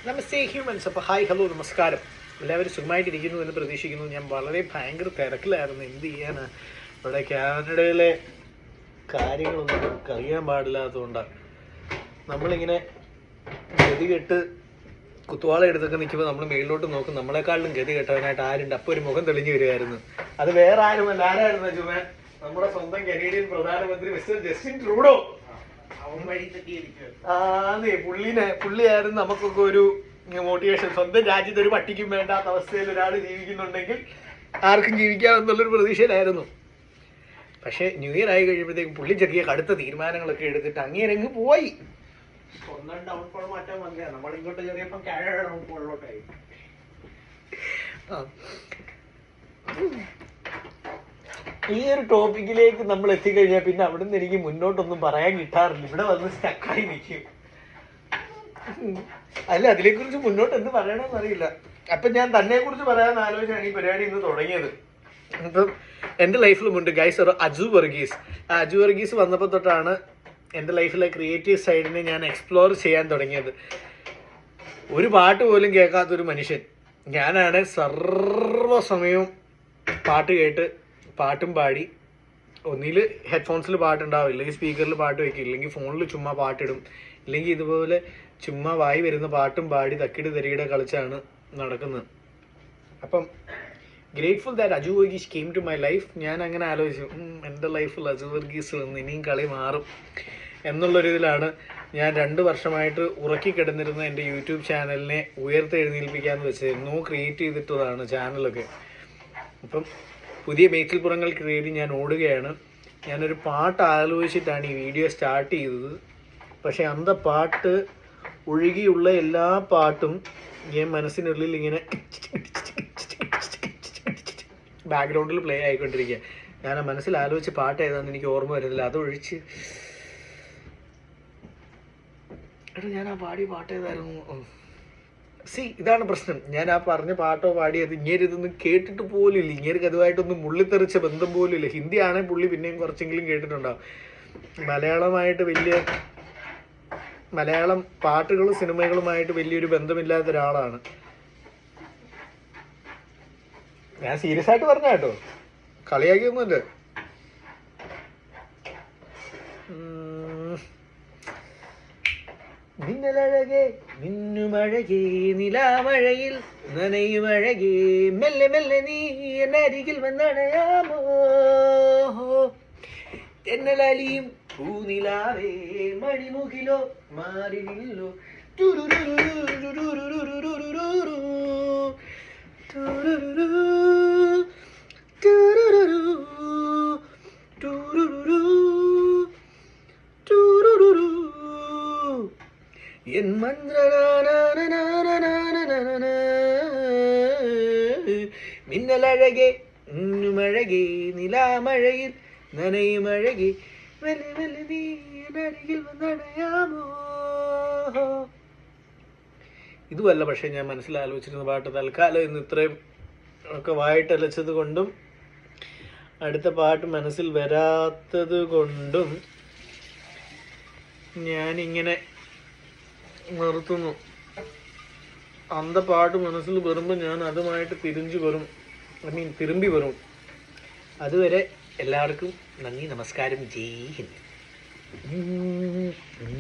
നമസ്തേ humans. അപ്പോൾ hi hello നമസ്കാരം. എല്ലാവരും സുഖമായിട്ടിരിക്കുന്നു എന്ന് പ്രതീക്ഷിക്കുന്നു. ഞാൻ വളരെ ഭയങ്കര തിരക്കിലായിരുന്നു. എന്ത് ചെയ്യാനാ, ഇവിടെ കാനഡയിലെ കാര്യങ്ങളൊന്നും നമുക്ക് അറിയാൻ പാടില്ലാത്തതുകൊണ്ടാണ് നമ്മളിങ്ങനെ ഗതികെട്ട് കുത്തുവാള എടുത്തൊക്കെ നിൽക്കുമ്പോൾ നമ്മൾ മേളിലോട്ട് നോക്കും. നമ്മളെക്കാളിലും ഗതി കെട്ടവനായിട്ട് ആരുണ്ട്. അപ്പോൾ ഒരു മുഖം തെളിഞ്ഞു വരുമായിരുന്നു. അത് വേറെ ആരുമല്ല. ആരായിരുന്നു ചുമ? നമ്മുടെ സ്വന്തം കനേഡിയൻ പ്രധാനമന്ത്രി മിസ്റ്റർ ജസ്റ്റിൻ ട്രൂഡോ. പുള്ളിയായിരുന്നു നമുക്കൊക്കെ ഒരു മോട്ടിവേഷൻ. സ്വന്തം രാജ്യത്ത് ഒരു പട്ടിക്കും വേണ്ടാത്ത അവസ്ഥയിൽ ഒരാൾ ജീവിക്കുന്നുണ്ടെങ്കിൽ ആർക്കും ജീവിക്കാമെന്നുള്ളൊരു പ്രതീക്ഷയിലായിരുന്നു. പക്ഷെ ന്യൂ ഇയർ ആയി കഴിയുമ്പോഴത്തേക്കും പുള്ളി ചെറിയ കടുത്ത തീരുമാനങ്ങളൊക്കെ എടുത്തിട്ട് അങ്ങേരങ്ങ് പോയി. സ്വന്തം ഡൗൺഫോൾ മാറ്റാൻ വന്നതാണ്. നമ്മളിങ്ങോട്ട് ചെറിയപ്പം കാനഡ ഡൗൺഫോളിലോട്ടായി. ഈ ഒരു ടോപ്പിക്കിലേക്ക് നമ്മൾ എത്തിക്കഴിഞ്ഞാൽ പിന്നെ അവിടെ നിന്ന് എനിക്ക് മുന്നോട്ടൊന്നും പറയാൻ കിട്ടാറില്ല. ഇവിടെ വന്ന് സ്റ്റക്കായി നിൽക്കും. അല്ല, അതിനെക്കുറിച്ച് മുന്നോട്ട് എന്ത് പറയണമെന്ന് അറിയില്ല. അപ്പം ഞാൻ തന്നെ കുറിച്ച് പറയാൻ ആലോചിച്ചാണ് ഈ പരിപാടി ഇന്ന് തുടങ്ങിയത്. അപ്പം എൻ്റെ ലൈഫിലുമുണ്ട് ഗൈസ് ഒരു അജു വർഗീസ്. ആ അജു വർഗീസ് വന്നപ്പോൾ തൊട്ടാണ് എൻ്റെ ലൈഫിലെ ക്രിയേറ്റീവ് സൈഡിനെ ഞാൻ എക്സ്പ്ലോർ ചെയ്യാൻ തുടങ്ങിയത്. ഒരു പാട്ട് പോലും കേൾക്കാത്തൊരു മനുഷ്യൻ ഞാനാണ്. സർവ്വസമയവും പാട്ട് കേട്ട് പാട്ടും പാടി, ഒന്നിൽ ഹെഡ്ഫോൺസിൽ പാട്ടുണ്ടാവും, ഇല്ലെങ്കിൽ സ്പീക്കറിൽ പാട്ട് വയ്ക്കും, ഇല്ലെങ്കിൽ ഫോണിൽ ചുമ്മാ പാട്ടിടും, ഇല്ലെങ്കിൽ ഇതുപോലെ ചുമ്മാ വായി വരുന്ന പാട്ടും പാടി തക്കിട് തെറിയുടെ കളിച്ചാണ് നടക്കുന്നത്. അപ്പം grateful that Aju Varghese came to my life. ഞാൻ അങ്ങനെ ആലോചിച്ചു, എൻ്റെ ലൈഫിൽ അജു വർഗീസ് വന്ന് ഇനിയും കളി മാറും എന്നുള്ളൊരിതിലാണ് ഞാൻ 2 വർഷമായിട്ട് ഉറക്കിക്കിടന്നിരുന്ന എൻ്റെ യൂട്യൂബ് ചാനലിനെ ഉയർത്തെഴുന്നേൽപ്പിക്കാമെന്ന് വെച്ച് ക്രിയേറ്റ് ചെയ്തിട്ടതാണ് ചാനലൊക്കെ. അപ്പം പുതിയ മേച്ചിൽപ്പുറങ്ങൾക്ക് വേണ്ടി ഞാൻ ഓടുകയാണ്. ഞാനൊരു പാട്ട് ആലോചിച്ചിട്ടാണ് ഈ വീഡിയോ സ്റ്റാർട്ട് ചെയ്തത്. പക്ഷേ അന്ത പാട്ട് ഒഴുകിയുള്ള എല്ലാ പാട്ടും ഞാൻ മനസ്സിനുള്ളിൽ ഇങ്ങനെ ബാക്ക്ഗ്രൗണ്ടിൽ പ്ലേ ആയിക്കൊണ്ടിരിക്കുക. ഞാൻ ആ മനസ്സിൽ ആലോചിച്ച് പാട്ട് ഏതാണെന്ന് എനിക്ക് ഓർമ്മ വരുന്നില്ല. അതൊഴിച്ച് ഞാൻ ആ പാടിയ പാട്ട് ഏതായിരുന്നു? ഇതാണ് പ്രശ്നം. ഞാൻ ആ പറഞ്ഞ പാട്ടോ പാടിയത് ഇങ്ങേരിതൊന്നും കേട്ടിട്ട് പോലും ഇല്ല. ഇങ്ങേർക്ക് അതുമായിട്ടൊന്നും മുള്ളിത്തെറിച്ച ബന്ധം പോലും ഇല്ല. ഹിന്ദി ആണെങ്കിൽ പുള്ളി പിന്നെയും കുറച്ചെങ്കിലും കേട്ടിട്ടുണ്ടാവും. മലയാളം പാട്ടുകളും സിനിമകളുമായിട്ട് വലിയൊരു ബന്ധമില്ലാത്ത ഒരാളാണ് ഞാൻ. സീരിയസ് ആയിട്ട് പറഞ്ഞ കേട്ടോ, കളിയാക്കിയൊന്നുമില്ല. മിന്നലഴകേ മിന്നുമഴകേ നിലാമഴയിൽ നനയുമഴകേ മെല്ലെ മെല്ലെ നീ എന്നരികിൽ വന്നണയാമോ തെന്നലലിയും പൂനിലാവേ മണിമുകിലോ മാറിനില്ലോ എൻ മിന്നലഴകേ മഴകേ നിലാമഴയിൽ നനയുമഴകേ മെല്ലെ മെല്ലെ നീ എന്നരികിൽ വന്നണയാമോ. ഇതുമല്ല പക്ഷെ ഞാൻ മനസ്സിലാലോചിച്ചിരുന്ന പാട്ട്. തൽക്കാലം ഇന്ന് ഇത്രയും ഒക്കെ വായിട്ടലച്ചത് കൊണ്ടും അടുത്ത പാട്ട് മനസ്സിൽ വരാത്തത് കൊണ്ടും ഞാനിങ്ങനെ നിർത്തുന്നു. അന്ത പാട്ട് മനസ്സിൽ വരുമ്പോൾ ഞാൻ അതുമായിട്ട് തിരുമ്പി വരും. അതുവരെ എല്ലാവർക്കും നന്ദി, നമസ്കാരം, ജയ് ഹിന്ദ്.